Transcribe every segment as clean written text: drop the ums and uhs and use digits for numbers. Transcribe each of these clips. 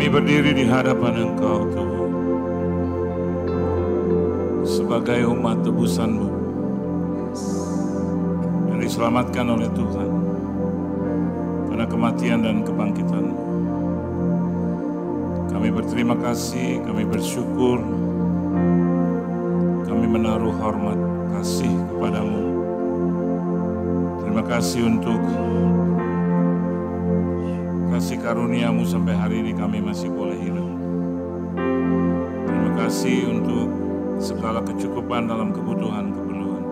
Kami berdiri di hadapan Engkau Tuhan, sebagai umat tebusan-Mu yang diselamatkan oleh Tuhan pada kematian dan kebangkitan. Kami berterima kasih, kami bersyukur, kami menaruh hormat kasih kepadamu. Terima kasih untuk kasih karunia-Mu sampai hari ini kami masih boleh hidup. Terima kasih untuk segala kecukupan dalam kebutuhan-keperluan.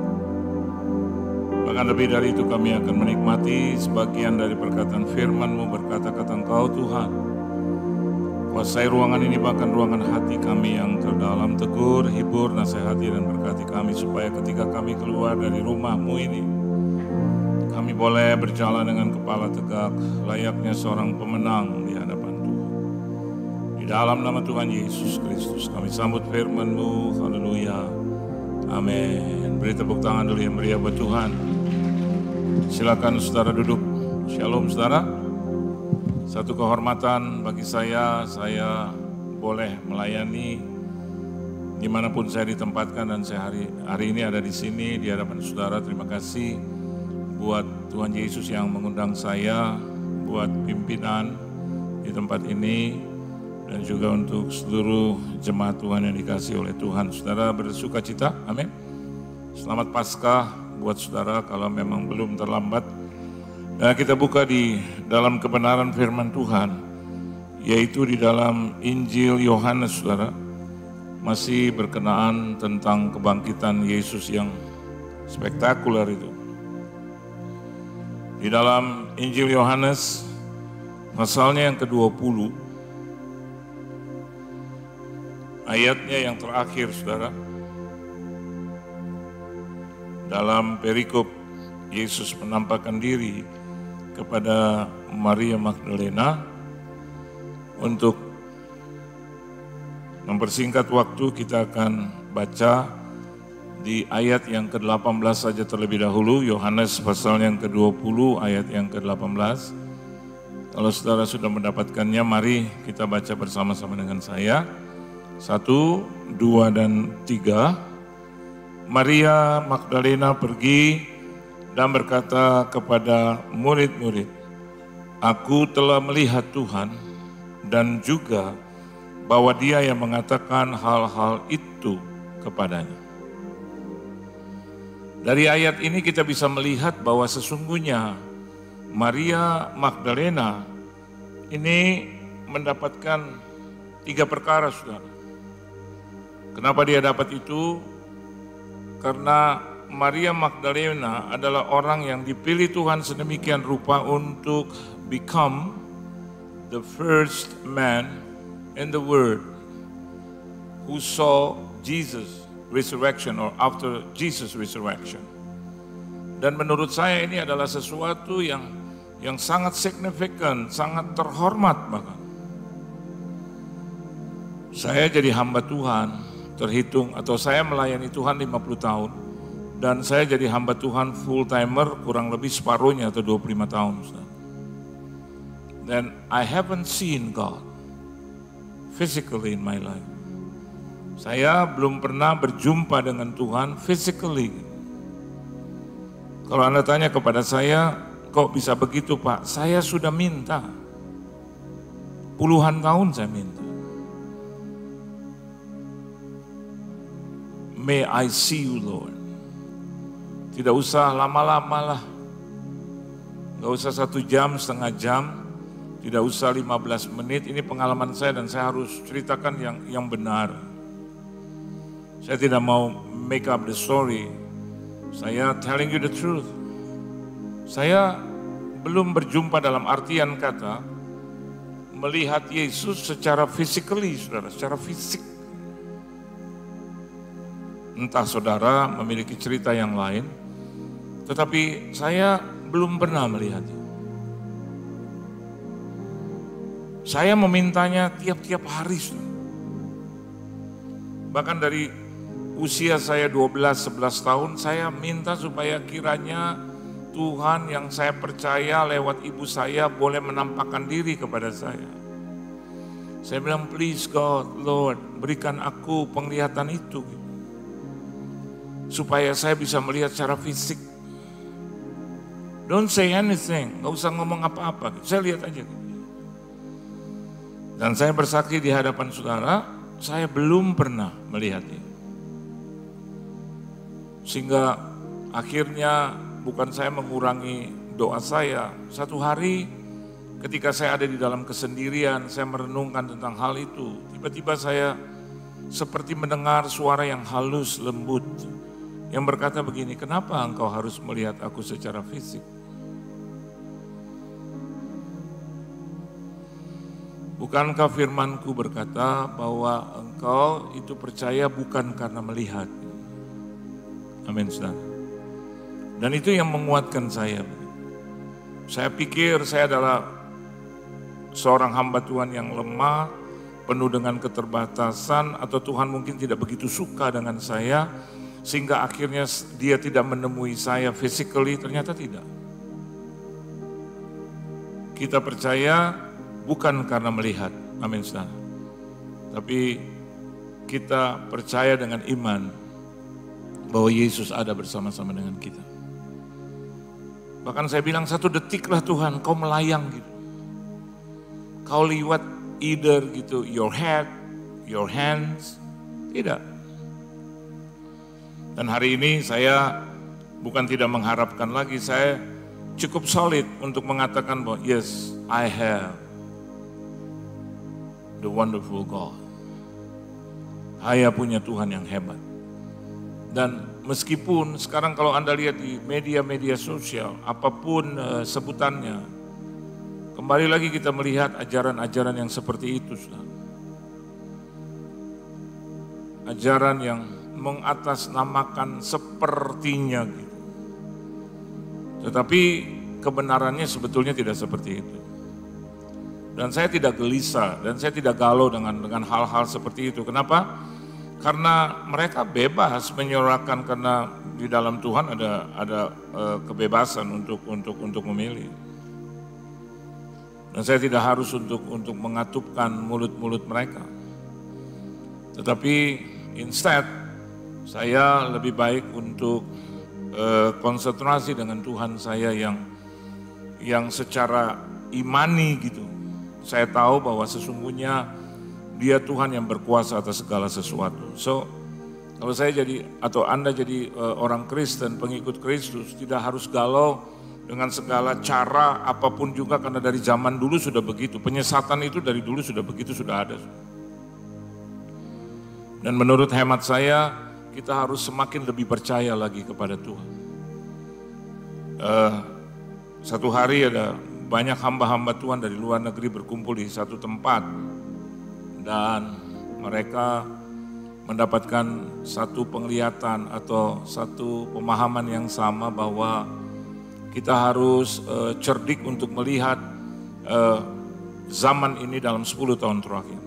Bahkan lebih dari itu kami akan menikmati sebagian dari perkataan firman-Mu, berkata-kata Engkau Tuhan. Kuasai ruangan ini, bahkan ruangan hati kami yang terdalam, tegur, hibur, nasihati dan berkati kami supaya ketika kami keluar dari rumah-Mu ini, kami boleh berjalan dengan kepala tegak, layaknya seorang pemenang di hadapan Tuhan. Di dalam nama Tuhan Yesus Kristus, kami sambut firman-Mu, haleluya, amin. Beri tepuk tangan dulu yang meriah buat Tuhan. Silakan saudara duduk. Shalom saudara. Satu kehormatan bagi saya boleh melayani dimanapun saya ditempatkan, dan saya hari ini ada di sini di hadapan saudara. Terima kasih buat Tuhan Yesus yang mengundang saya, buat pimpinan di tempat ini, dan juga untuk seluruh jemaat Tuhan yang dikasihi oleh Tuhan. Saudara bersuka cita, amin. Selamat Paskah buat saudara kalau memang belum terlambat. Dan kita buka di dalam kebenaran firman Tuhan, yaitu di dalam Injil Yohanes, saudara. Masih berkenaan tentang kebangkitan Yesus yang spektakuler itu. Di dalam Injil Yohanes, pasalnya yang ke-20, ayatnya yang terakhir, saudara. Dalam perikop, Yesus menampakkan diri kepada Maria Magdalena. Untuk mempersingkat waktu, kita akan baca di ayat yang ke-18 saja terlebih dahulu. Yohanes pasal yang ke-20 ayat yang ke-18. Kalau saudara sudah mendapatkannya, mari kita baca bersama-sama dengan saya. 1, 2, dan 3. Maria Magdalena pergi dan berkata kepada murid-murid, "Aku telah melihat Tuhan," dan juga bahwa Dia yang mengatakan hal-hal itu kepadanya. Dari ayat ini kita bisa melihat bahwa sesungguhnya Maria Magdalena ini mendapatkan 3 perkara, saudara. Kenapa dia dapat itu? Karena Maria Magdalena adalah orang yang dipilih Tuhan sedemikian rupa untuk become the first man in the world who saw Jesus resurrection or after Jesus resurrection. Dan menurut saya ini adalah sesuatu yang sangat signifikan, sangat terhormat bahkan. Saya jadi hamba Tuhan terhitung, atau saya melayani Tuhan 50 tahun, dan saya jadi hamba Tuhan full timer kurang lebih separuhnya atau 25 tahun. Dan I haven't seen God physically in my life. Saya belum pernah berjumpa dengan Tuhan physically. Kalau Anda tanya kepada saya, kok bisa begitu Pak? Saya sudah minta. Puluhan tahun saya minta. May I see you, Lord. Tidak usah lama-lama lah. Gak usah 1 jam, setengah jam. Tidak usah 15 menit. Ini pengalaman saya dan saya harus ceritakan yang benar. Saya tidak mau make up the story. Saya telling you the truth. Saya belum berjumpa dalam artian kata melihat Yesus secara physically, saudara, secara fisik. Entah saudara memiliki cerita yang lain, tetapi saya belum pernah melihatnya. Saya memintanya tiap-tiap hari, saudara. Bahkan dari usia saya 12-11 tahun, saya minta supaya kiranya Tuhan yang saya percaya lewat ibu saya boleh menampakkan diri kepada saya. Saya bilang, please God, Lord, berikan aku penglihatan itu. Supaya saya bisa melihat secara fisik. Don't say anything, gak usah ngomong apa-apa. Saya lihat aja. Dan saya bersaksi di hadapan saudara, saya belum pernah melihatnya. Sehingga akhirnya bukan saya mengurangi doa saya. Satu hari ketika saya ada di dalam kesendirian, saya merenungkan tentang hal itu. Tiba-tiba saya seperti mendengar suara yang halus, lembut. Yang berkata begini, kenapa engkau harus melihat aku secara fisik? Bukankah firmanku berkata bahwa engkau itu percaya bukan karena melihat. Amin, saudara. Dan itu yang menguatkan saya. Saya pikir saya adalah seorang hamba Tuhan yang lemah, penuh dengan keterbatasan, atau Tuhan mungkin tidak begitu suka dengan saya, sehingga akhirnya dia tidak menemui saya physically. Ternyata tidak. Kita percaya bukan karena melihat, amin saudara. Tapi kita percaya dengan iman bahwa Yesus ada bersama-sama dengan kita. Bahkan saya bilang 1 detiklah Tuhan kau melayang gitu. Kau liwat either gitu your head, your hands, tidak. Dan hari ini saya bukan tidak mengharapkan lagi, saya cukup solid untuk mengatakan bahwa yes, I have the wonderful God. Saya punya Tuhan yang hebat. Dan meskipun sekarang kalau Anda lihat di media-media sosial, apapun sebutannya, kembali lagi kita melihat ajaran-ajaran yang seperti itu. Ajaran yang mengatasnamakan sepertinya gitu. Tetapi kebenarannya sebetulnya tidak seperti itu. Dan saya tidak gelisah dan saya tidak galau dengan hal-hal seperti itu. Kenapa? Karena mereka bebas menyuarakan, karena di dalam Tuhan ada kebebasan untuk memilih. Dan saya tidak harus untuk mengatupkan mulut-mulut mereka. Tetapi instead saya lebih baik untuk konsentrasi dengan Tuhan saya yang secara imani gitu. Saya tahu bahwa sesungguhnya Dia Tuhan yang berkuasa atas segala sesuatu. So, kalau saya jadi atau Anda jadi orang Kristen, pengikut Kristus, tidak harus galau dengan segala cara apapun juga, karena dari zaman dulu sudah begitu. Penyesatan itu dari dulu sudah begitu, sudah ada. Dan menurut hemat saya, kita harus semakin lebih percaya lagi kepada Tuhan. Satu hari ada banyak hamba-hamba Tuhan dari luar negeri berkumpul di satu tempat. Dan mereka mendapatkan satu penglihatan atau satu pemahaman yang sama bahwa kita harus cerdik untuk melihat zaman ini dalam 10 tahun terakhir.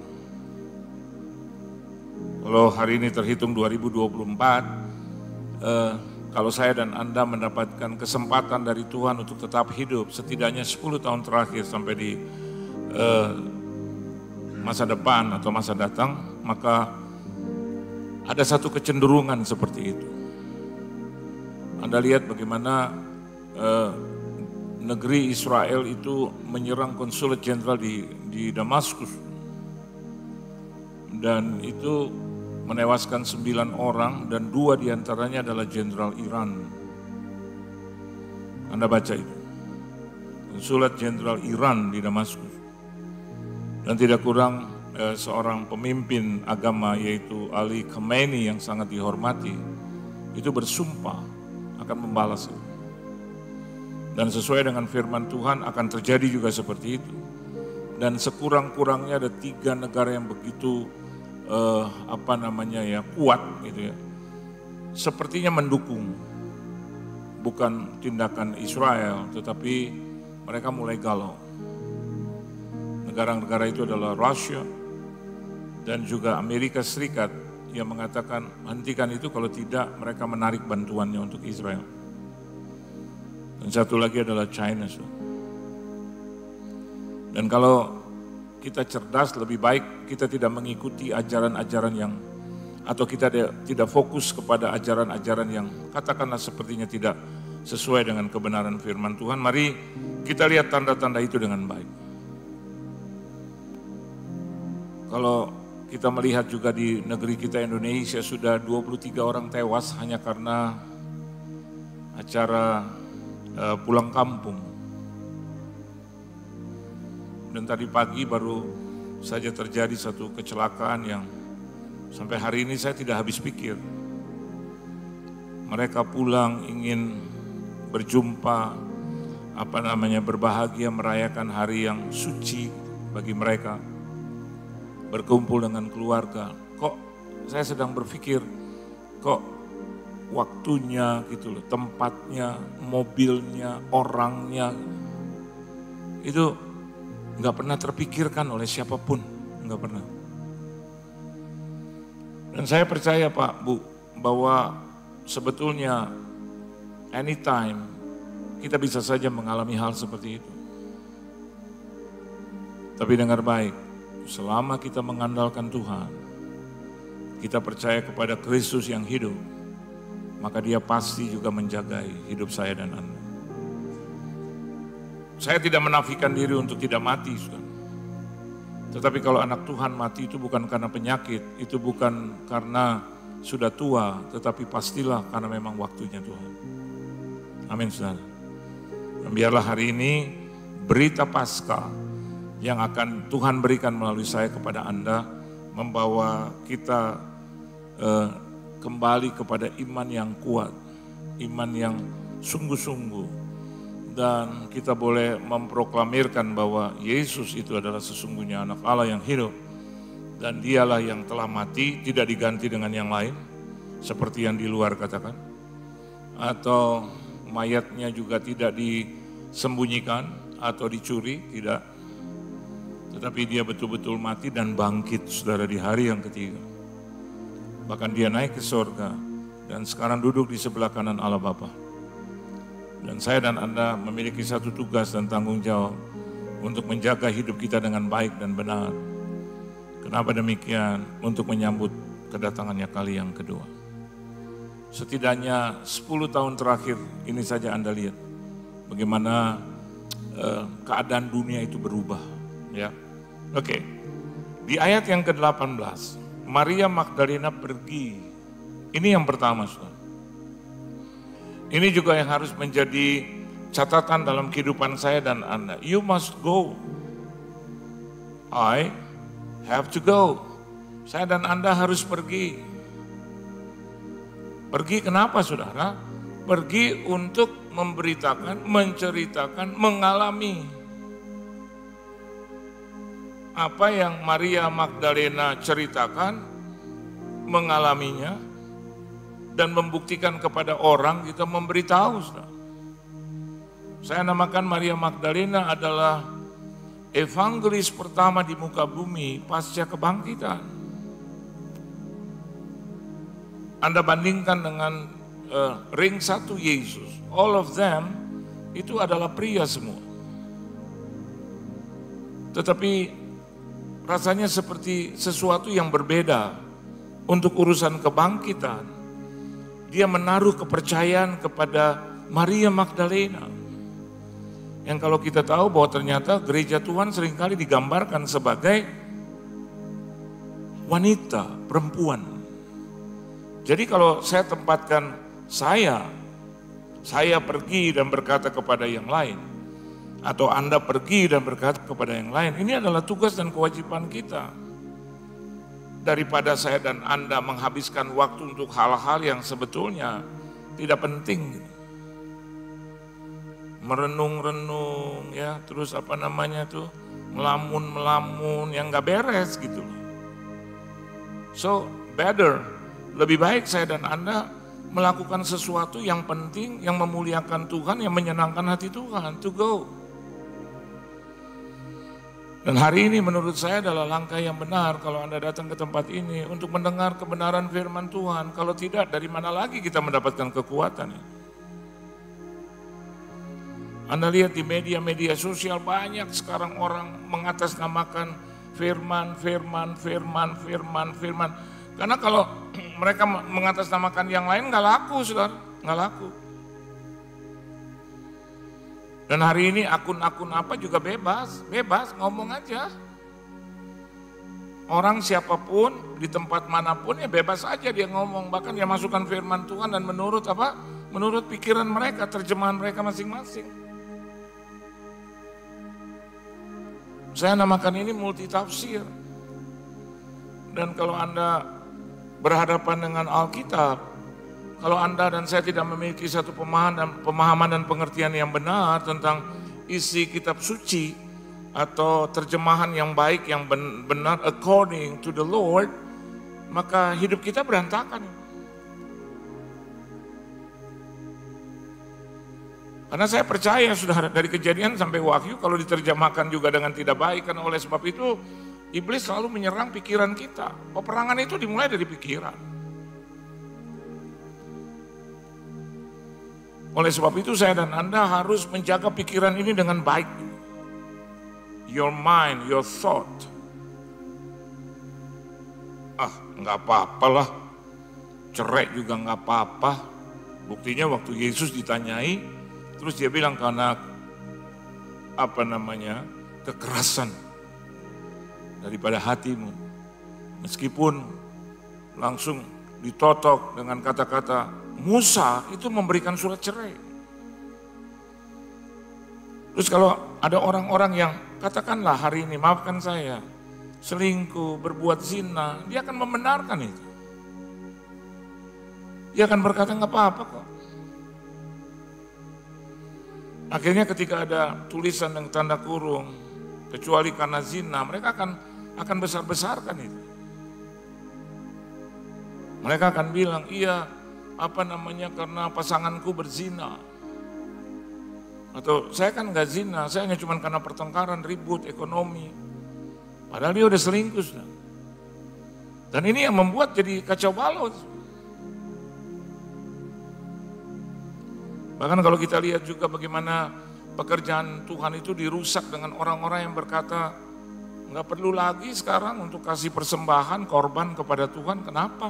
Kalau hari ini terhitung 2024, kalau saya dan Anda mendapatkan kesempatan dari Tuhan untuk tetap hidup setidaknya 10 tahun terakhir sampai di masa depan atau masa datang, maka ada satu kecenderungan seperti itu. Anda lihat bagaimana negeri Israel itu menyerang konsulat jenderal di Damaskus. Dan itu menewaskan 9 orang dan 2 diantaranya adalah jenderal Iran. Anda baca itu. Konsulat jenderal Iran di Damaskus. Dan tidak kurang seorang pemimpin agama yaitu Ali Khamenei yang sangat dihormati, itu bersumpah akan membalas itu. Dan sesuai dengan firman Tuhan akan terjadi juga seperti itu. Dan sekurang-kurangnya ada 3 negara yang begitu kuat gitu ya. Sepertinya mendukung bukan tindakan Israel, tetapi mereka mulai galau. Negara-negara itu adalah Rusia dan juga Amerika Serikat yang mengatakan hentikan itu, kalau tidak mereka menarik bantuannya untuk Israel. Dan satu lagi adalah China. Dan kalau kita cerdas, lebih baik kita tidak mengikuti ajaran-ajaran yang, atau kita tidak fokus kepada ajaran-ajaran yang katakanlah sepertinya tidak sesuai dengan kebenaran firman Tuhan. Mari kita lihat tanda-tanda itu dengan baik. Kalau kita melihat juga di negeri kita Indonesia sudah 23 orang tewas hanya karena acara pulang kampung. Dan tadi pagi baru saja terjadi satu kecelakaan yang sampai hari ini saya tidak habis pikir. Mereka pulang ingin berjumpa, berbahagia merayakan hari yang suci bagi mereka, berkumpul dengan keluarga. Kok saya sedang berpikir, kok waktunya gitu loh, tempatnya, mobilnya, orangnya, itu nggak pernah terpikirkan oleh siapapun, nggak pernah. Dan saya percaya Pak, Bu, bahwa sebetulnya anytime kita bisa saja mengalami hal seperti itu. Tapi dengar baik, selama kita mengandalkan Tuhan, kita percaya kepada Kristus yang hidup, maka Dia pasti juga menjagai hidup saya dan Anda. Saya tidak menafikan diri untuk tidak mati, saudara. Tetapi kalau anak Tuhan mati itu bukan karena penyakit, itu bukan karena sudah tua, tetapi pastilah karena memang waktunya Tuhan. Amin, saudara. Dan biarlah hari ini berita Paskah yang akan Tuhan berikan melalui saya kepada Anda, membawa kita kembali kepada iman yang kuat, iman yang sungguh-sungguh. Dan kita boleh memproklamirkan bahwa Yesus itu adalah sesungguhnya anak Allah yang hidup. Dan Dialah yang telah mati, tidak diganti dengan yang lain. Seperti yang di luar katakan. Atau mayatnya juga tidak disembunyikan atau dicuri, tidak. Tetapi Dia betul-betul mati dan bangkit, saudara, di hari yang ketiga. Bahkan Dia naik ke surga dan sekarang duduk di sebelah kanan Allah Bapa. Dan saya dan Anda memiliki satu tugas dan tanggung jawab untuk menjaga hidup kita dengan baik dan benar. Kenapa demikian? Untuk menyambut kedatangannya kali yang kedua. Setidaknya 10 tahun terakhir ini saja Anda lihat bagaimana keadaan dunia itu berubah. Ya, oke. Di ayat yang ke-18, Maria Magdalena pergi. Ini yang pertama, saudara. Ini juga yang harus menjadi catatan dalam kehidupan saya dan Anda. You must go. I have to go. Saya dan Anda harus pergi. Pergi kenapa, saudara? Pergi untuk memberitakan, menceritakan, mengalami apa yang Maria Magdalena ceritakan, mengalaminya, dan membuktikan kepada orang, kita memberitahu. Saya namakan Maria Magdalena adalah evangelis pertama di muka bumi pasca kebangkitan. Anda bandingkan dengan ring 1 Yesus, all of them itu adalah pria semua. Tetapi rasanya seperti sesuatu yang berbeda untuk urusan kebangkitan. Dia menaruh kepercayaan kepada Maria Magdalena. Yang kalau kita tahu bahwa ternyata gereja Tuhan seringkali digambarkan sebagai wanita, perempuan. Jadi kalau saya tempatkan saya pergi dan berkata kepada yang lain, atau Anda pergi dan berkata kepada yang lain, ini adalah tugas dan kewajiban kita. Daripada saya dan Anda menghabiskan waktu untuk hal-hal yang sebetulnya tidak penting. Merenung-renung ya, terus melamun-melamun yang gak beres gitu. So better, lebih baik saya dan Anda melakukan sesuatu yang penting, yang memuliakan Tuhan, yang menyenangkan hati Tuhan, to go. Dan hari ini menurut saya adalah langkah yang benar kalau Anda datang ke tempat ini untuk mendengar kebenaran firman Tuhan. Kalau tidak, dari mana lagi kita mendapatkan kekuatan? Anda lihat di media-media sosial banyak sekarang orang mengatasnamakan Firman. Karena kalau mereka mengatasnamakan yang lain nggak laku, saudara, nggak laku. Dan hari ini akun-akun apa juga bebas ngomong aja. Orang siapapun di tempat manapun ya bebas aja dia ngomong, bahkan dia masukkan firman Tuhan dan menurut apa? Menurut pikiran mereka, terjemahan mereka masing-masing. Saya namakan ini multitafsir. Dan kalau Anda berhadapan dengan Alkitab, kalau Anda dan saya tidak memiliki satu pemahaman dan pengertian yang benar tentang isi kitab suci atau terjemahan yang baik, yang benar according to the Lord, maka hidup kita berantakan. Karena saya percaya sudah dari Kejadian sampai Wahyu kalau diterjemahkan juga dengan tidak baik, karena oleh sebab itu iblis selalu menyerang pikiran kita. Peperangan itu dimulai dari pikiran. Oleh sebab itu saya dan Anda harus menjaga pikiran ini dengan baik. Your mind, your thought. Nggak apa-apalah. Cerai juga nggak apa-apa. Buktinya waktu Yesus ditanyai, terus dia bilang karena kekerasan daripada hatimu. Meskipun langsung ditotok dengan kata-kata, Musa itu memberikan surat cerai. Terus kalau ada orang-orang yang katakanlah hari ini, maafkan saya, selingkuh, berbuat zina, dia akan membenarkan itu. Dia akan berkata nggak apa-apa kok. Akhirnya ketika ada tulisan yang tanda kurung, kecuali karena zina, mereka akan besar-besarkan itu. Mereka akan bilang, iya karena pasanganku berzina. Atau saya kan nggak zina, saya hanya cuma karena pertengkaran, ribut, ekonomi. Padahal dia udah selingkuh. Dan ini yang membuat jadi kacau balau. Bahkan kalau kita lihat juga bagaimana pekerjaan Tuhan itu dirusak dengan orang-orang yang berkata, nggak perlu lagi sekarang untuk kasih persembahan, korban kepada Tuhan, kenapa?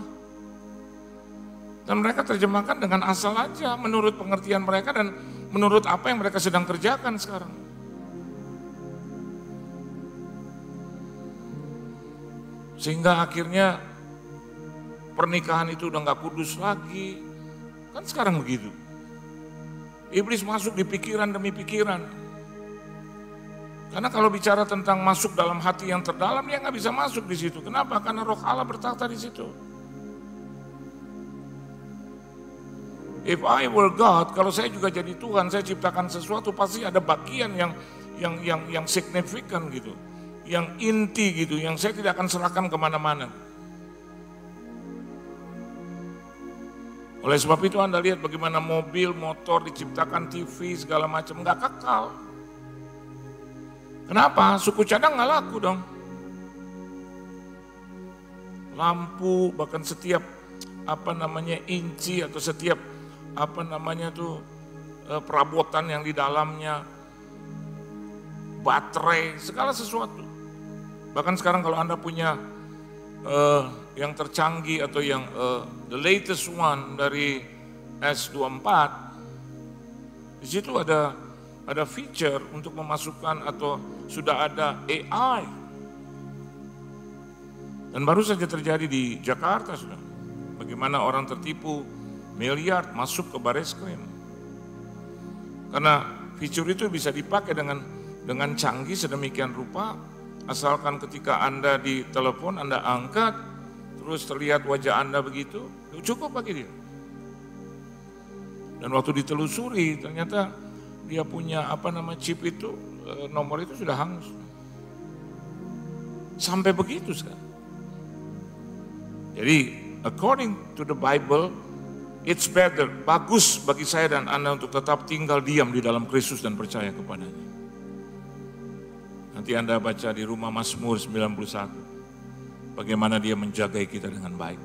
Dan mereka terjemahkan dengan asal aja, menurut pengertian mereka dan menurut apa yang mereka sedang kerjakan sekarang. Sehingga akhirnya pernikahan itu udah gak kudus lagi. Kan sekarang begitu. Iblis masuk di pikiran demi pikiran. Karena kalau bicara tentang masuk dalam hati yang terdalam, dia gak bisa masuk di situ. Kenapa? Karena Roh Allah bertakhta di situ. If I were God, kalau saya juga jadi Tuhan, saya ciptakan sesuatu, pasti ada bagian yang signifikan gitu, yang inti gitu, yang saya tidak akan serahkan kemana-mana. Oleh sebab itu Anda lihat bagaimana mobil, motor diciptakan, TV segala macam, nggak kekal. Kenapa? Suku cadang nggak laku dong. Lampu, bahkan setiap inci atau setiap perabotan yang di dalamnya, baterai, segala sesuatu. Bahkan sekarang kalau Anda punya yang tercanggih atau yang the latest one dari S24, di situ ada feature untuk memasukkan atau sudah ada AI. Dan baru saja terjadi di Jakarta sudah. Bagaimana orang tertipu miliar masuk ke Bareskrim. Karena fitur itu bisa dipakai dengan canggih sedemikian rupa, asalkan ketika Anda ditelepon, Anda angkat, terus terlihat wajah Anda begitu, cukup bagi dia. Dan waktu ditelusuri, ternyata dia punya chip itu, nomor itu sudah hangus. Sampai begitu sekarang. Jadi, according to the Bible, it's better, bagus bagi saya dan Anda untuk tetap tinggal diam di dalam Kristus dan percaya kepadanya. Nanti Anda baca di rumah Mazmur 91, bagaimana dia menjagai kita dengan baik,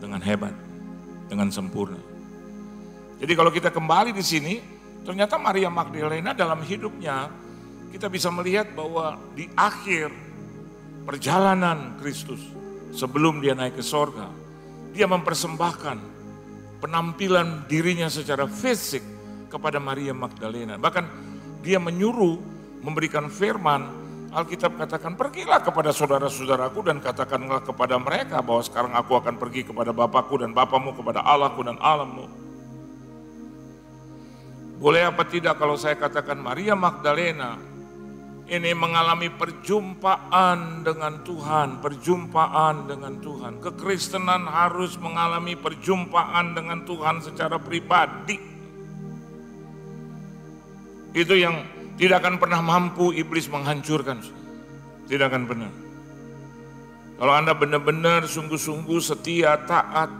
dengan hebat, dengan sempurna. Jadi kalau kita kembali di sini, ternyata Maria Magdalena dalam hidupnya, kita bisa melihat bahwa di akhir perjalanan Kristus sebelum dia naik ke sorga. Dia mempersembahkan penampilan dirinya secara fisik kepada Maria Magdalena. Bahkan dia menyuruh memberikan firman. Alkitab katakan, pergilah kepada saudara-saudaraku dan katakanlah kepada mereka bahwa sekarang aku akan pergi kepada Bapakku dan Bapamu, kepada Allahku dan Allahmu. Boleh apa tidak kalau saya katakan Maria Magdalena ini mengalami perjumpaan dengan Tuhan, perjumpaan dengan Tuhan. Kekristenan harus mengalami perjumpaan dengan Tuhan secara pribadi. Itu yang tidak akan pernah mampu iblis menghancurkan. Tidak akan pernah. Kalau Anda benar-benar sungguh-sungguh setia, taat,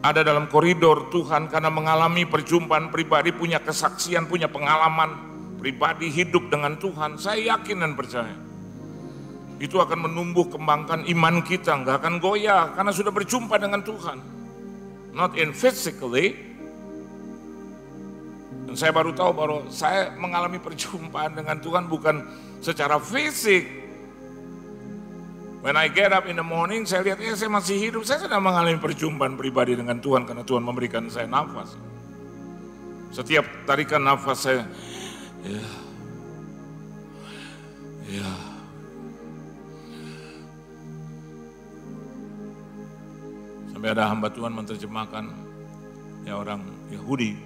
ada dalam koridor Tuhan karena mengalami perjumpaan pribadi, punya kesaksian, punya pengalaman pribadi hidup dengan Tuhan, saya yakin dan percaya. Itu akan menumbuh kembangkan iman kita, nggak akan goyah karena sudah berjumpa dengan Tuhan. Not in physically. Dan saya baru tahu bahwa saya mengalami perjumpaan dengan Tuhan bukan secara fisik. When I get up in the morning, saya lihat saya masih hidup, saya sedang mengalami perjumpaan pribadi dengan Tuhan karena Tuhan memberikan saya nafas. Setiap tarikan nafas saya, ya. Sampai ada hamba Tuhan menerjemahkan, ya orang Yahudi,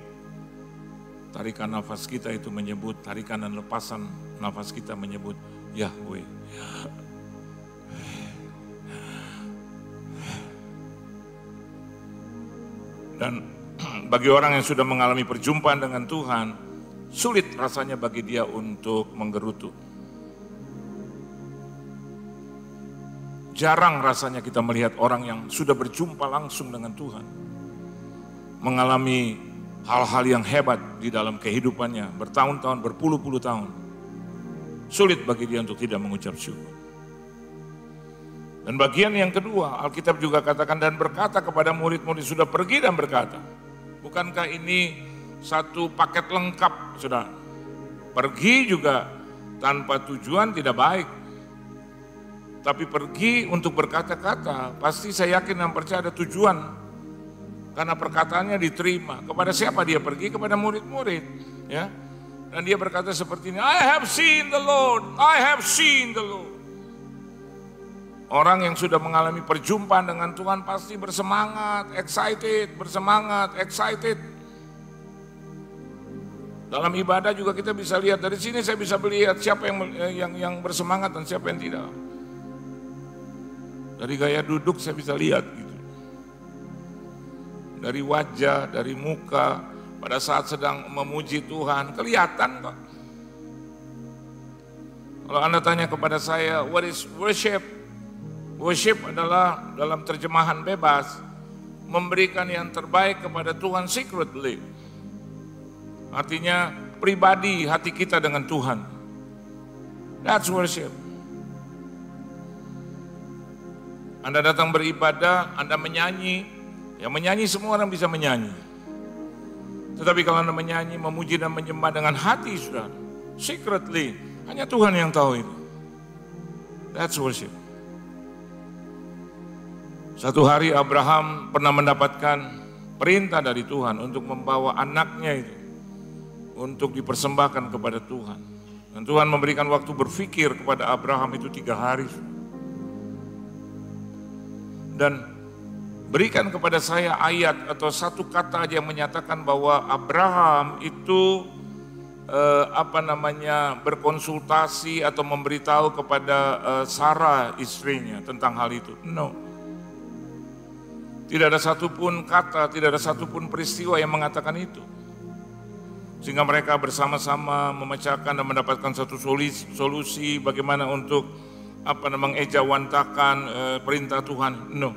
tarikan nafas kita itu menyebut, tarikan dan lepasan nafas kita menyebut Yahweh. Dan bagi orang yang sudah mengalami perjumpaan dengan Tuhan, sulit rasanya bagi dia untuk menggerutu. Jarang rasanya kita melihat orang yang sudah berjumpa langsung dengan Tuhan mengalami hal-hal yang hebat di dalam kehidupannya, bertahun-tahun, berpuluh-puluh tahun. Sulit bagi dia untuk tidak mengucap syukur. Dan bagian yang kedua, Alkitab juga katakan dan berkata kepada murid-murid, sudah pergi dan berkata. Bukankah ini satu paket lengkap, saudara? Pergi juga tanpa tujuan tidak baik. Tapi pergi untuk berkata-kata, pasti saya yakin dan percaya ada tujuan. Karena perkataannya diterima. Kepada siapa dia pergi? Kepada murid-murid. Ya. Dan dia berkata seperti ini, I have seen the Lord, I have seen the Lord. Orang yang sudah mengalami perjumpaan dengan Tuhan pasti bersemangat, excited, bersemangat, excited. Dalam ibadah juga kita bisa lihat, dari sini saya bisa melihat siapa yang bersemangat dan siapa yang tidak. Dari gaya duduk saya bisa lihat gitu. Dari wajah, dari muka, pada saat sedang memuji Tuhan, kelihatan kok. Kalau Anda tanya kepada saya, what is worship? Worship adalah dalam terjemahan bebas, memberikan yang terbaik kepada Tuhan secretly. Artinya pribadi hati kita dengan Tuhan. That's worship. Anda datang beribadah, Anda menyanyi. Yang menyanyi semua orang bisa menyanyi. Tetapi kalau Anda menyanyi, memuji dan menyembah dengan hati, saudara, secretly, hanya Tuhan yang tahu itu. That's worship. Satu hari Abraham pernah mendapatkan perintah dari Tuhan untuk membawa anaknya itu untuk dipersembahkan kepada Tuhan. Dan Tuhan memberikan waktu berpikir kepada Abraham itu 3 hari. Dan berikan kepada saya ayat atau satu kata aja yang menyatakan bahwa Abraham itu berkonsultasi atau memberitahu kepada Sarah istrinya tentang hal itu. No. Tidak ada satupun kata, tidak ada satupun peristiwa yang mengatakan itu. Sehingga mereka bersama-sama memecahkan dan mendapatkan satu solusi bagaimana untuk mengejawantakan perintah Tuhan. No.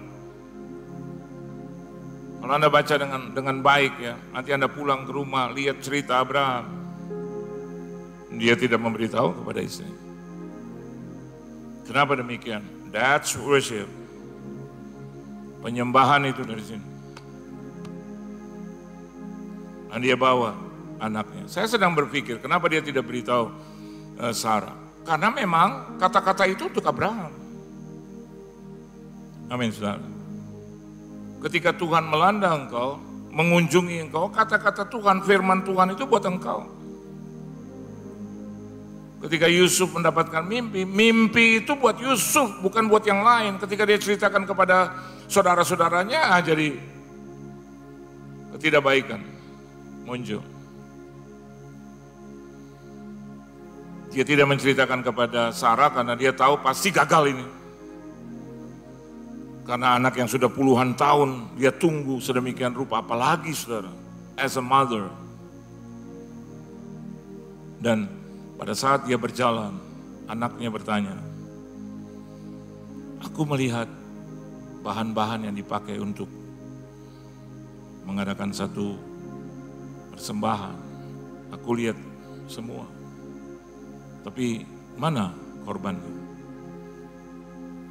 Kalau Anda baca dengan baik ya, nanti Anda pulang ke rumah, lihat cerita Abraham. Dia tidak memberitahu kepada istri. Kenapa demikian? That's worship. Penyembahan itu dari sini. Dan dia bawa anaknya. Saya sedang berpikir, kenapa dia tidak beritahu Sarah? Karena memang kata-kata itu untuk Abraham. Amin, saudara. Ketika Tuhan melanda engkau, mengunjungi engkau, kata-kata Tuhan, firman Tuhan itu buat engkau. Ketika Yusuf mendapatkan mimpi, mimpi itu buat Yusuf, bukan buat yang lain. Ketika dia ceritakan kepada saudara-saudaranya, jadi ketidakbaikan muncul. Dia tidak menceritakan kepada Sarah karena dia tahu pasti gagal ini. Karena anak yang sudah puluhan tahun dia tunggu sedemikian rupa, apalagi saudara, as a mother. Dan pada saat dia berjalan, anaknya bertanya, aku melihat bahan-bahan yang dipakai untuk mengadakan satu persembahan. Aku lihat semua. Tapi mana korbannya?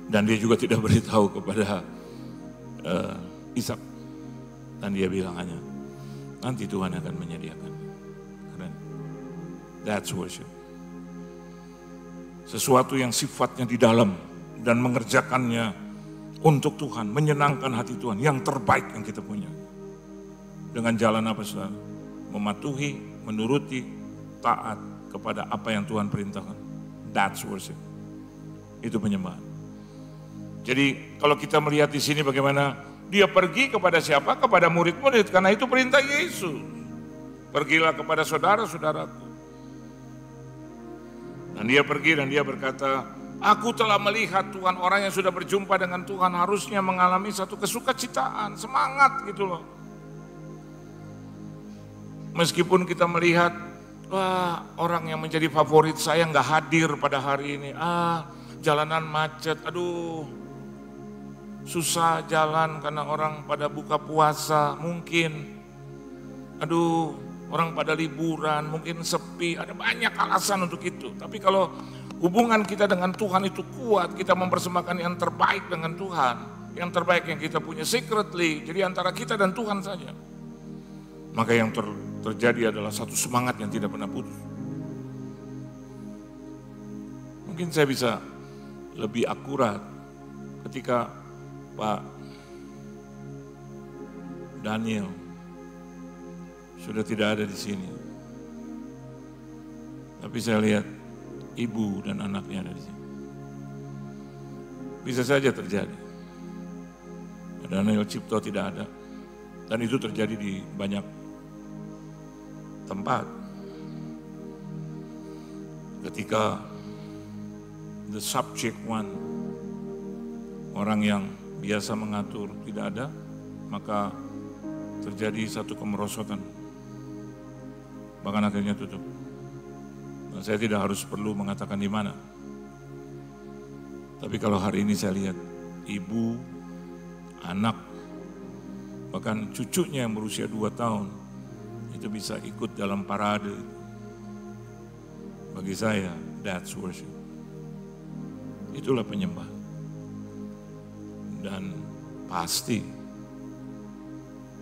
Dan dia juga tidak beritahu kepada Ishak. Dan dia bilang hanya, nanti Tuhan akan menyediakan. Keren. That's worship. Sesuatu yang sifatnya di dalam dan mengerjakannya untuk Tuhan, menyenangkan hati Tuhan, yang terbaik yang kita punya. Dengan jalan apa saudara? Mematuhi, menuruti, taat kepada apa yang Tuhan perintahkan. That's worship. Itu penyembahan. Jadi kalau kita melihat di sini bagaimana dia pergi kepada siapa? Kepada murid-murid, karena itu perintah Yesus. Pergilah kepada saudara-saudaraku. Dan dia pergi dan dia berkata, aku telah melihat Tuhan, orang yang sudah berjumpa dengan Tuhan harusnya mengalami satu kesukacitaan, semangat gitu loh. Meskipun kita melihat, wah orang yang menjadi favorit saya nggak hadir pada hari ini, jalanan macet, aduh susah jalan karena orang pada buka puasa mungkin, aduh orang pada liburan mungkin sepi, ada banyak alasan untuk itu. Tapi kalau hubungan kita dengan Tuhan itu kuat, kita mempersembahkan yang terbaik dengan Tuhan, yang terbaik yang kita punya secretly, jadi antara kita dan Tuhan saja, maka yang terjadi adalah satu semangat yang tidak pernah putus. Mungkin saya bisa lebih akurat ketika Pak Daniel sudah tidak ada di sini. Tapi saya lihat ibu dan anaknya ada di sini. Bisa saja terjadi. Daniel Cipto tidak ada. Dan itu terjadi di banyak tempat. Ketika the subject one, orang yang biasa mengatur tidak ada, maka terjadi satu kemerosotan. Bahkan akhirnya tutup. Dan saya tidak harus perlu mengatakan di mana. Tapi kalau hari ini saya lihat ibu, anak, bahkan cucunya yang berusia 2 tahun, itu bisa ikut dalam parade. Bagi saya, that's worship. Itulah penyembah. Dan pasti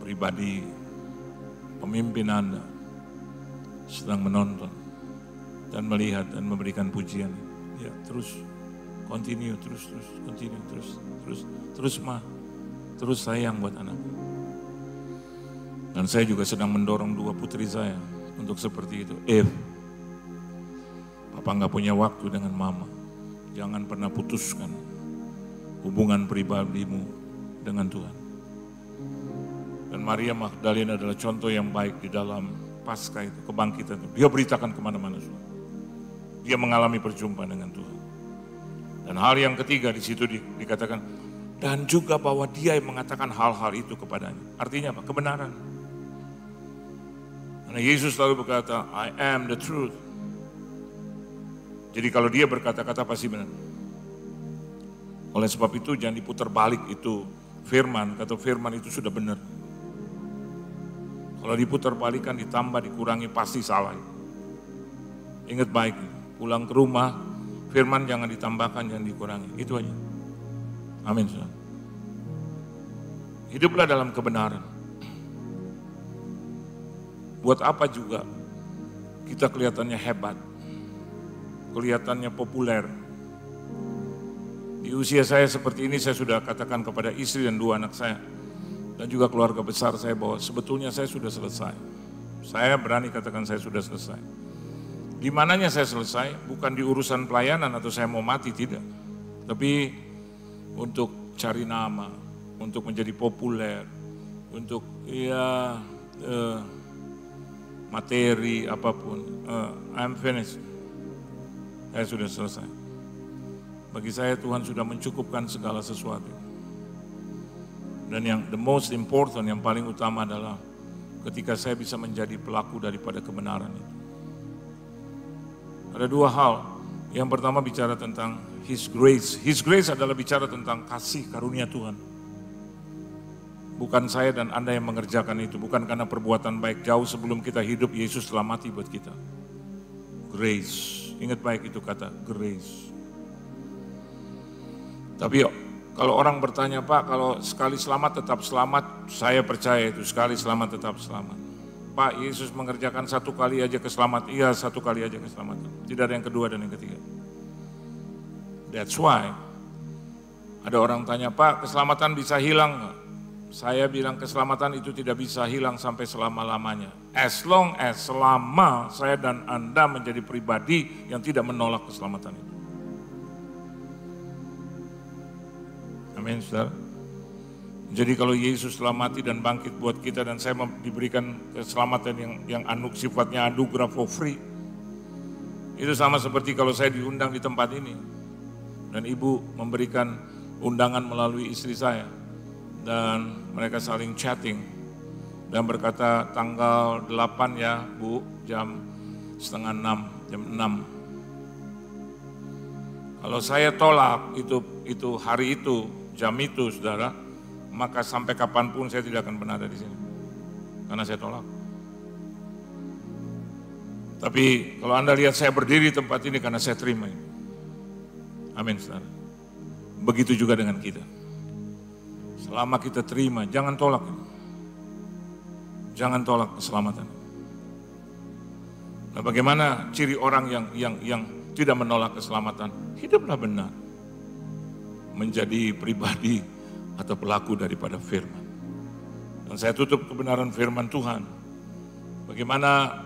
pribadi pemimpin Anda sedang menonton dan melihat dan memberikan pujian. Ya, terus continue, terus sayang buat anak. Dan saya juga sedang mendorong 2 putri saya untuk seperti itu. Papa nggak punya waktu dengan mama, jangan pernah putuskan hubungan pribadimu dengan Tuhan. Dan Maria Magdalena adalah contoh yang baik di dalam Paskah itu, kebangkitan itu. Dia beritakan kemana-mana. Dia mengalami perjumpaan dengan Tuhan. Dan hal yang ketiga di situ dikatakan, dan juga bahwa dia yang mengatakan hal-hal itu kepadanya. Artinya apa? Kebenaran. Karena Yesus selalu berkata, I am the truth. Jadi kalau dia berkata-kata pasti benar. Oleh sebab itu jangan diputar balik itu firman, kata firman itu sudah benar. Kalau diputar balikan, ditambah, dikurangi, pasti salah. Ingat baik, pulang ke rumah, firman jangan ditambahkan, jangan dikurangi. Itu aja. Amin. Hiduplah dalam kebenaran. Buat apa juga kita kelihatannya hebat, kelihatannya populer, Di usia saya seperti ini saya sudah katakan kepada istri dan 2 anak saya dan juga keluarga besar saya bahwa sebetulnya saya sudah selesai. Saya berani katakan saya sudah selesai. Di mananya saya selesai, bukan di urusan pelayanan atau saya mau mati, tidak. Tapi untuk cari nama, untuk menjadi populer, untuk materi apapun. I'm finished. Saya sudah selesai. Bagi saya Tuhan sudah mencukupkan segala sesuatu. Dan yang the most important, yang paling utama adalah ketika saya bisa menjadi pelaku daripada kebenaran itu. Ada 2 hal. Yang pertama bicara tentang His grace. His grace adalah bicara tentang kasih karunia Tuhan. Bukan saya dan Anda yang mengerjakan itu. Bukan karena perbuatan baik. Jauh sebelum kita hidup, Yesus telah mati buat kita. Grace. Ingat baik itu kata, grace. Tapi kalau orang bertanya, Pak, kalau sekali selamat tetap selamat, saya percaya itu, sekali selamat tetap selamat. Pak, Yesus mengerjakan 1 kali aja keselamatan. Iya, 1 kali aja keselamatan. Tidak ada yang kedua dan yang ketiga. That's why ada orang tanya, Pak, keselamatan bisa hilang nggak? Saya bilang keselamatan itu tidak bisa hilang sampai selama-lamanya. As long as selama saya dan Anda menjadi pribadi yang tidak menolak keselamatan itu. Amin, saudara. Jadi kalau Yesus telah mati dan bangkit buat kita dan saya diberikan keselamatan yang sifatnya anugerah for free. Itu sama seperti kalau saya diundang di tempat ini. Dan ibu memberikan undangan melalui istri saya. Dan mereka saling chatting. Dan berkata tanggal 8 ya Bu, jam 5:30, jam 6. Kalau saya tolak itu hari itu, jam itu saudara, maka sampai kapanpun saya tidak akan pernah ada di sini. Karena saya tolak. Tapi kalau Anda lihat saya berdiri di tempat ini karena saya terima ini. Amin, saudara. Begitu juga dengan kita. Selama kita terima, jangan tolak. Jangan tolak keselamatan. Nah, bagaimana ciri orang yang tidak menolak keselamatan? Hiduplah benar. Menjadi pribadi atau pelaku daripada firman. Dan saya tutup kebenaran firman Tuhan. Bagaimana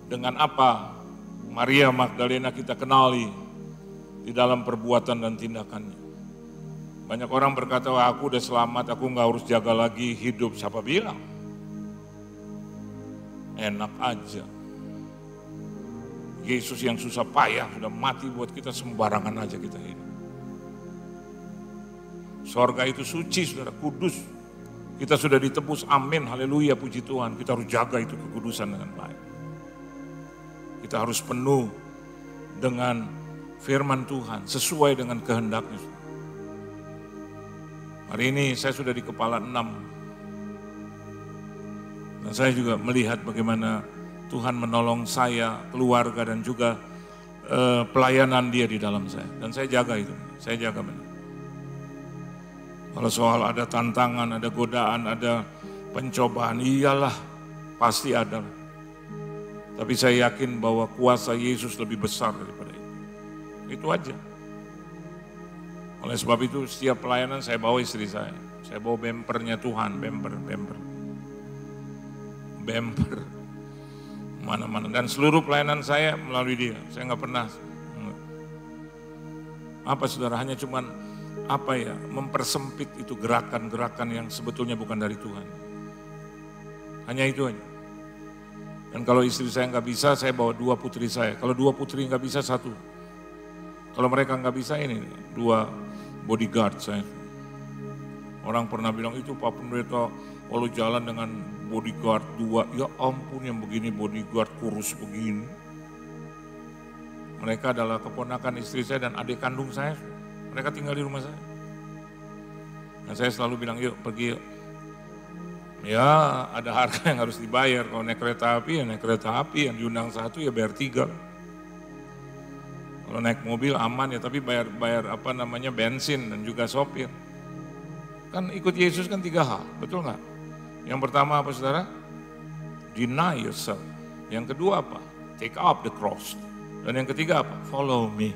dengan apa Maria Magdalena kita kenali di dalam perbuatan dan tindakannya. Banyak orang berkata, wah aku udah selamat, aku nggak harus jaga lagi hidup. Siapa bilang? Enak aja. Yesus yang susah payah sudah mati buat kita, sembarangan aja kita hidup. Sorga itu suci, saudara, kudus. Kita sudah ditebus, amin, haleluya, puji Tuhan. Kita harus jaga itu kekudusan dengan baik. Kita harus penuh dengan firman Tuhan, sesuai dengan kehendaknya. Hari ini saya sudah di kepala 6. Dan saya juga melihat bagaimana Tuhan menolong saya, keluarga dan juga pelayanan dia di dalam saya. Dan saya jaga itu, saya jaga benar. Kalau soal ada tantangan, ada godaan, ada pencobaan, iyalah pasti ada. Tapi saya yakin bahwa kuasa Yesus lebih besar daripada itu. Itu aja. Oleh sebab itu setiap pelayanan saya bawa istri saya. Saya bawa bempernya Tuhan, bemper. Mana-mana. Dan seluruh pelayanan saya melalui dia. Saya nggak pernah. Apa saudara, hanya cuman mempersempit itu gerakan-gerakan yang sebetulnya bukan dari Tuhan. Hanya itu aja. Dan kalau istri saya nggak bisa, saya bawa 2 putri saya. Kalau 2 putri nggak bisa, 1. Kalau mereka nggak bisa, ini 2 bodyguard saya. Orang pernah bilang itu Pak Pendeta, kalau jalan dengan bodyguard 2, ya ampun yang begini bodyguard kurus begini. Mereka adalah keponakan istri saya dan adik kandung saya. Mereka tinggal di rumah saya. Nah saya selalu bilang, yuk pergi yuk. Ya ada harga yang harus dibayar. Kalau naik kereta api, ya naik kereta api. Yang diundang 1 ya bayar 3. Kalau naik mobil aman ya, tapi bayar bensin dan juga sopir. Kan ikut Yesus kan 3 hal, betul nggak? Yang pertama apa saudara? Deny yourself. Yang kedua apa? Take up the cross. Dan yang ketiga apa? Follow me.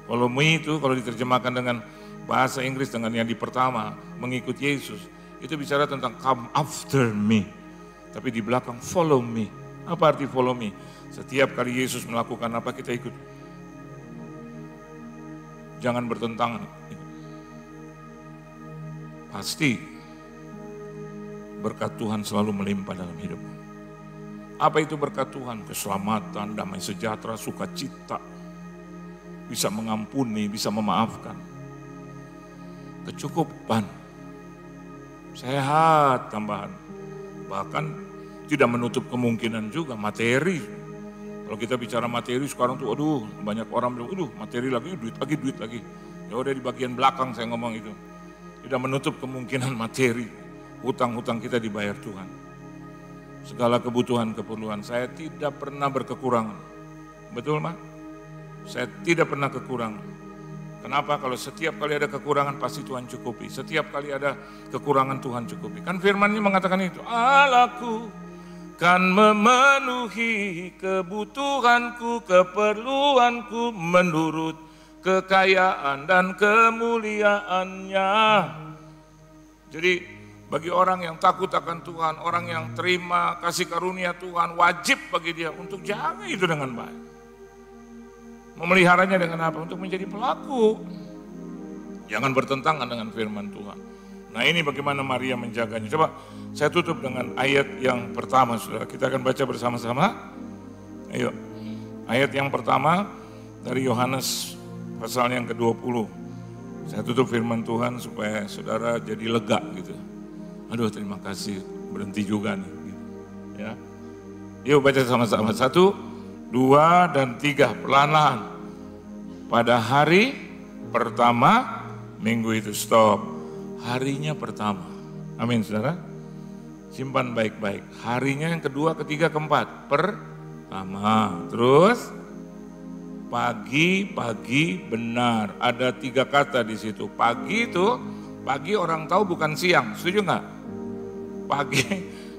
Follow me itu kalau diterjemahkan dengan bahasa Inggris dengan yang di pertama, mengikut Yesus, itu bicara tentang come after me. Tapi di belakang follow me. Apa arti follow me? Setiap kali Yesus melakukan apa kita ikut. Jangan bertentangan. Pasti berkat Tuhan selalu melimpah dalam hidupmu. Apa itu berkat Tuhan? Keselamatan, damai sejahtera, sukacita, bisa mengampuni, bisa memaafkan. Kecukupan, sehat tambahan. Bahkan tidak menutup kemungkinan juga materi. Kalau kita bicara materi sekarang tuh, aduh banyak orang bilang, aduh materi lagi, duit lagi. Ya udah di bagian belakang saya ngomong itu. Tidak menutup kemungkinan materi, hutang-hutang kita dibayar Tuhan. Segala kebutuhan, keperluan, saya tidak pernah berkekurangan. Betul, Mak? Saya tidak pernah kekurangan. Kenapa? Kalau setiap kali ada kekurangan pasti Tuhan cukupi. Setiap kali ada kekurangan Tuhan cukupi. Kan firman-Nya mengatakan itu. Allahku kan memenuhi kebutuhanku, keperluanku menurut kekayaan dan kemuliaannya. Jadi bagi orang yang takut akan Tuhan, orang yang terima kasih karunia Tuhan, wajib bagi dia untuk jaga itu dengan baik. Memeliharanya dengan apa? Untuk menjadi pelaku. Jangan bertentangan dengan firman Tuhan. Nah ini bagaimana Maria menjaganya. Coba saya tutup dengan ayat yang pertama, saudara. Kita akan baca bersama-sama. Ayo, ayat yang pertama dari Yohanes pasal yang ke-20. Saya tutup firman Tuhan supaya saudara jadi lega gitu. Aduh terima kasih, berhenti juga nih. Ya. Yuk baca sama-sama, 1, 2, dan 3, pelan-pelan. Pada hari pertama minggu itu, stop. Harinya pertama. Amin saudara. Simpan baik-baik. Harinya yang kedua, ketiga, keempat. Pertama. Terus pagi benar. Ada 3 kata di situ. Pagi itu, pagi orang tahu bukan siang. Setuju nggak?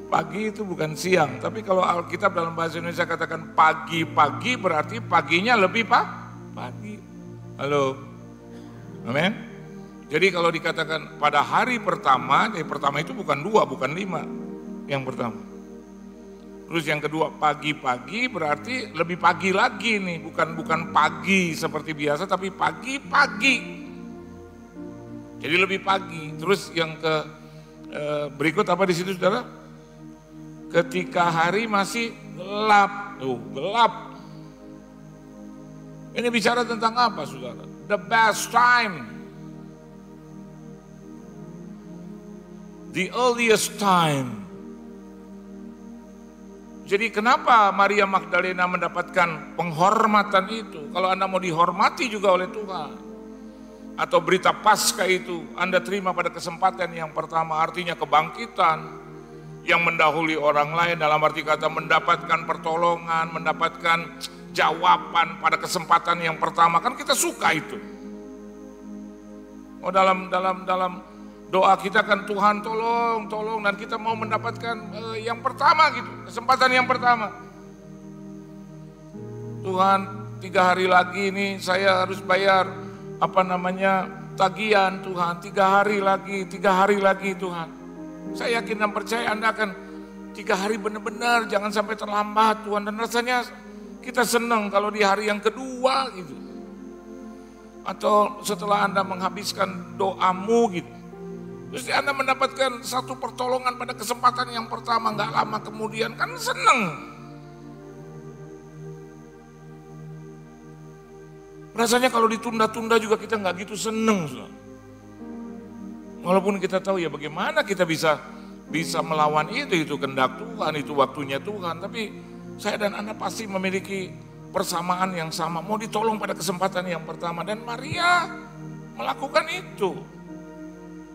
Pagi itu bukan siang, tapi kalau Alkitab dalam bahasa Indonesia katakan pagi berarti paginya lebih pagi. Halo, amin. Jadi kalau dikatakan pada hari pertama, jadi pertama itu bukan 2, bukan 5, yang pertama. Terus yang kedua pagi berarti lebih pagi lagi nih, bukan pagi seperti biasa, tapi pagi. Jadi lebih pagi. Terus yang berikut apa di situ saudara? Ketika hari masih gelap. Gelap. Ini bicara tentang apa saudara? The best time. The earliest time. Jadi kenapa Maria Magdalena mendapatkan penghormatan itu? Kalau Anda mau dihormati juga oleh Tuhan. Atau berita Paskah itu Anda terima pada kesempatan yang pertama, artinya kebangkitan yang mendahului orang lain, dalam arti kata mendapatkan pertolongan, mendapatkan jawaban pada kesempatan yang pertama. Kan kita suka itu. Oh dalam doa kita kan Tuhan tolong, dan kita mau mendapatkan yang pertama gitu, kesempatan yang pertama. Tuhan 3 hari lagi ini saya harus bayar tagihan Tuhan, 3 hari lagi Tuhan. Saya yakin dan percaya Anda akan 3 hari benar-benar, jangan sampai terlambat Tuhan. Dan rasanya kita senang kalau di hari yang kedua gitu. Atau setelah Anda menghabiskan doamu gitu. Terus Anda mendapatkan satu pertolongan pada kesempatan yang pertama, gak lama kemudian, kan senang. Rasanya kalau ditunda-tunda juga kita nggak gitu seneng. Walaupun kita tahu ya bagaimana kita bisa melawan itu kehendak Tuhan, itu waktunya Tuhan. Tapi saya dan Anda pasti memiliki persamaan yang sama. Mau ditolong pada kesempatan yang pertama. Dan Maria melakukan itu.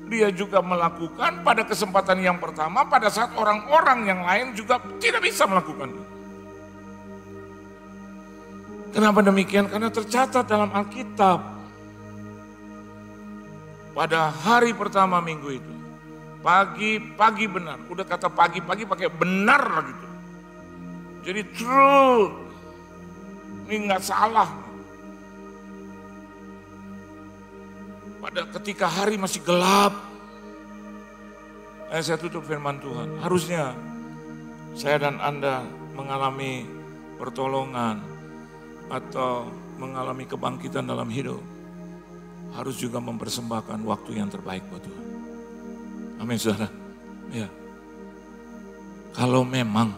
Dia juga melakukan pada kesempatan yang pertama pada saat orang-orang yang lain juga tidak bisa melakukan itu. Kenapa demikian? Karena tercatat dalam Alkitab. Pada hari pertama minggu itu. Pagi benar. Udah kata pagi pakai benar gitu. Jadi true. Ini nggak salah. pada ketika hari masih gelap. Saya tutup firman Tuhan. Harusnya saya dan Anda mengalami pertolongan atau mengalami kebangkitan dalam hidup. Harus juga mempersembahkan waktu yang terbaik buat Tuhan. Amin saudara. Ya. Kalau memang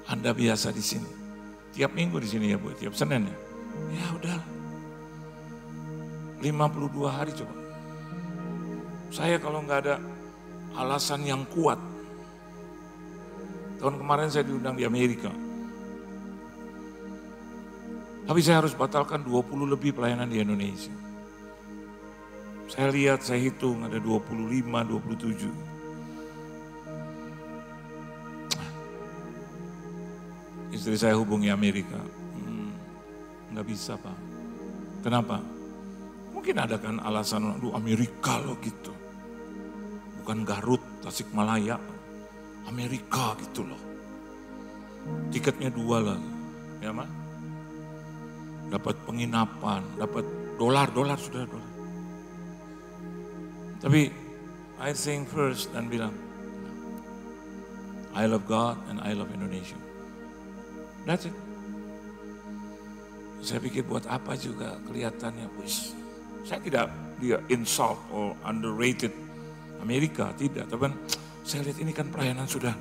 Anda biasa di sini, tiap minggu di sini ya Bu, tiap Senin ya. Ya udah. 52 hari coba. Saya kalau nggak ada alasan yang kuat. Tahun kemarin saya diundang di Amerika. Tapi saya harus batalkan 20 lebih pelayanan di Indonesia. Saya lihat, saya hitung ada 25, 27. Istri saya hubungi Amerika. Nggak bisa Pak. Kenapa? Mungkin ada kan alasan, Amerika loh gitu. Bukan Garut, Tasikmalaya, Amerika gitu loh. Tiketnya 2 lah, ya Mak. Dapat penginapan, dapat dolar sudah dolar. Tapi I think first dan bilang, I love God and I love Indonesia. That's it. Saya pikir buat apa juga kelihatannya, wis. Saya tidak dia insult or underrated Amerika, tidak. Tapi saya lihat ini kan pelayanan sudah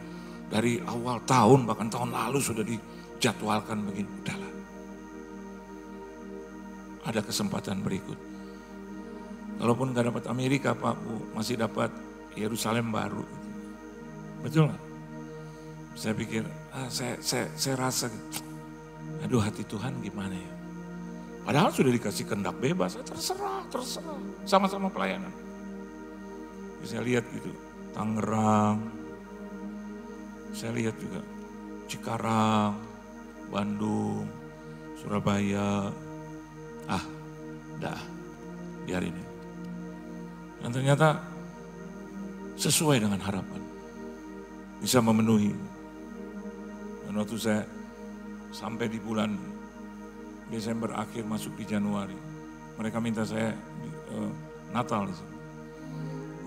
dari awal tahun, bahkan tahun lalu sudah dijadwalkan begini. Udahlah. Ada kesempatan berikut. Kalaupun nggak dapat Amerika Pak Bu, masih dapat Yerusalem baru. Betul nggak? Saya pikir, saya rasa, aduh hati Tuhan gimana ya. Padahal sudah dikasih kehendak bebas, terserah, sama-sama pelayanan. Saya lihat gitu, Tangerang, saya lihat juga Cikarang, Bandung, Surabaya, biarin ya. Dan ternyata sesuai dengan harapan, bisa memenuhi. Dan waktu saya sampai di bulan Desember akhir masuk di Januari, mereka minta saya Natal di sini.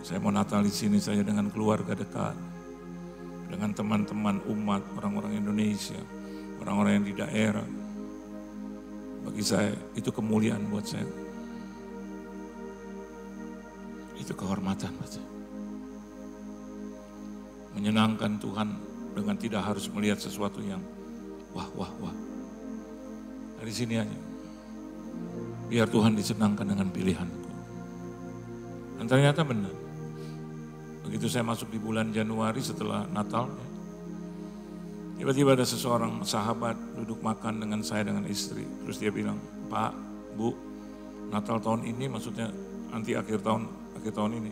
Saya mau Natal di sini saya dengan keluarga dekat, dengan teman-teman umat, orang-orang Indonesia, orang-orang yang di daerah. Bagi saya itu kemuliaan buat saya. Itu kehormatan buat saya. Menyenangkan Tuhan dengan tidak harus melihat sesuatu yang wah. Dari sini aja. Biar Tuhan disenangkan dengan pilihanku. Dan ternyata benar. Begitu saya masuk di bulan Januari setelah Natal, tiba-tiba ada seseorang sahabat duduk makan dengan saya dengan istri. Terus dia bilang, Pak, Bu, Natal tahun ini maksudnya nanti akhir tahun ini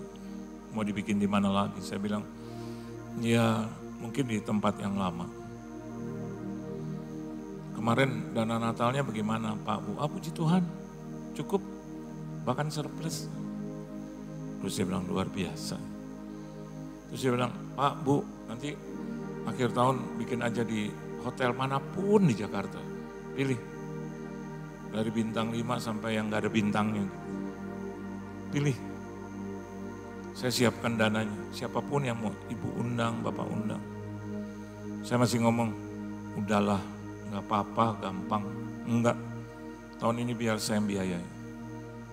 mau dibikin di mana lagi? Saya bilang, ya mungkin di tempat yang lama. Kemarin dana Natalnya bagaimana Pak, Bu? Puji Tuhan, cukup, bahkan surplus. Terus dia bilang luar biasa. Terus dia bilang, Pak, Bu, nanti akhir tahun bikin aja di hotel manapun di Jakarta. Pilih. Dari bintang 5 sampai yang gak ada bintangnya. Pilih. Saya siapkan dananya. Siapapun yang mau Ibu undang, Bapak undang. Saya masih ngomong, udahlah, gak apa-apa, gampang. Enggak. Tahun ini biar saya yang biayai.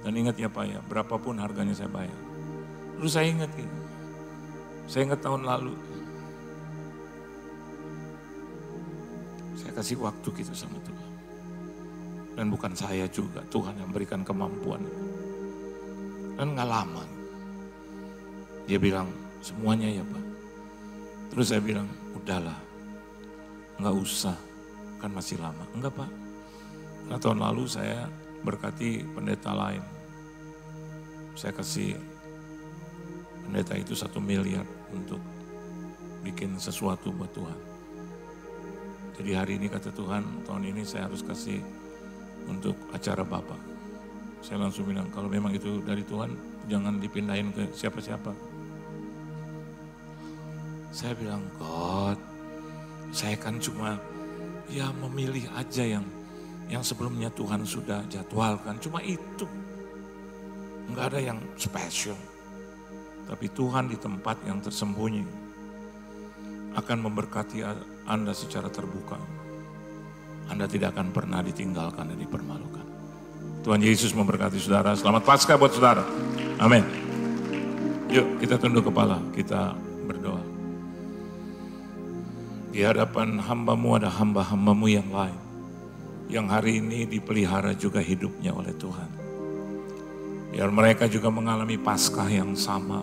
Dan ingat ya Pak ya, berapapun harganya saya bayar. Terus saya ingat gitu. Saya ingat tahun lalu. Saya kasih waktu gitu sama Tuhan. Dan bukan saya juga, Tuhan yang berikan kemampuan. Dan gak lama. Dia bilang, semuanya ya Pak. Terus saya bilang, udahlah. Gak usah, kan masih lama. Enggak Pak. Karena tahun lalu saya berkati pendeta lain. Saya kasih pendeta itu 1 miliar untuk bikin sesuatu buat Tuhan. Jadi hari ini kata Tuhan, tahun ini saya harus kasih untuk acara Bapak. Saya langsung bilang, kalau memang itu dari Tuhan, jangan dipindahin ke siapa-siapa. Saya bilang, God, saya kan cuma ya memilih aja yang sebelumnya Tuhan sudah jadwalkan. Cuma itu. Enggak ada yang spesial. Tapi Tuhan di tempat yang tersembunyi akan memberkati Anda secara terbuka. Anda tidak akan pernah ditinggalkan dan dipermalukan. Tuhan Yesus memberkati saudara. Selamat Paskah buat saudara. Amin. Yuk kita tunduk kepala, kita berdoa. Di hadapan hamba-Mu ada hamba-hamba-Mu yang lain. Yang hari ini dipelihara juga hidupnya oleh Tuhan. Biar mereka juga mengalami Paskah yang sama.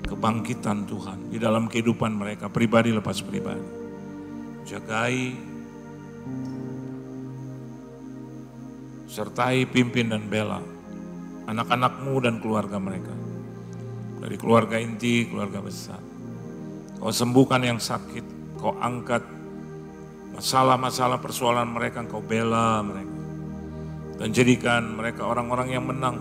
Kebangkitan Tuhan di dalam kehidupan mereka, pribadi lepas pribadi. Jagai, sertai, pimpin dan bela anak-anak-Mu dan keluarga mereka. Dari keluarga inti, keluarga besar. Kau sembuhkan yang sakit, Kau angkat masalah-masalah persoalan mereka, Kau bela mereka. Dan jadikan mereka orang-orang yang menang,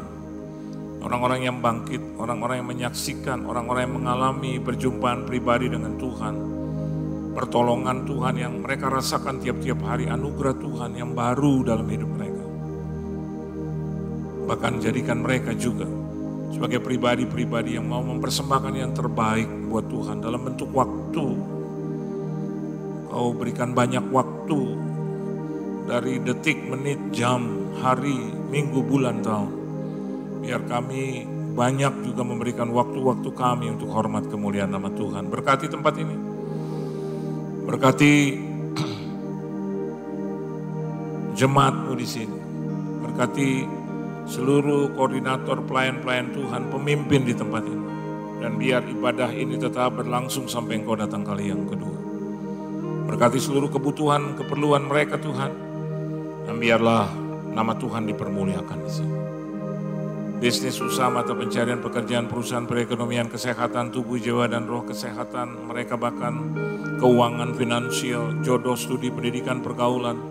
orang-orang yang bangkit, orang-orang yang menyaksikan, orang-orang yang mengalami perjumpaan pribadi dengan Tuhan. Pertolongan Tuhan yang mereka rasakan tiap-tiap hari, anugerah Tuhan yang baru dalam hidup mereka. Bahkan jadikan mereka juga sebagai pribadi-pribadi yang mau mempersembahkan yang terbaik buat Tuhan dalam bentuk waktu. Kau berikan banyak waktu dari detik, menit, jam, hari, minggu, bulan, tahun. Biar kami banyak juga memberikan waktu-waktu kami untuk hormat kemuliaan nama Tuhan. Berkati tempat ini. Berkati jemaat-Mu di sini. Berkati seluruh koordinator pelayan-pelayan Tuhan, pemimpin di tempat ini. Dan biar ibadah ini tetap berlangsung sampai Engkau datang kali yang kedua. Berkati seluruh kebutuhan, keperluan mereka Tuhan. Dan biarlah nama Tuhan dipermuliakan di sini. Bisnis, usaha, mata pencarian, pekerjaan, perusahaan, perekonomian, kesehatan, tubuh, jiwa, dan roh, kesehatan. Mereka bahkan keuangan, finansial, jodoh, studi, pendidikan, pergaulan.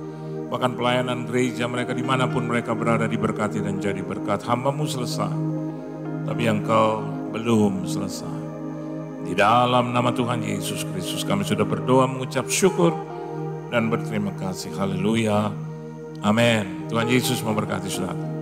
Bahkan pelayanan gereja mereka dimanapun mereka berada diberkati dan jadi berkat. Hamba-Mu selesai. Tapi Engkau belum selesai. Di dalam nama Tuhan Yesus Kristus kami sudah berdoa mengucap syukur dan berterima kasih. Haleluya. Amin. Tuhan Yesus memberkati saudara.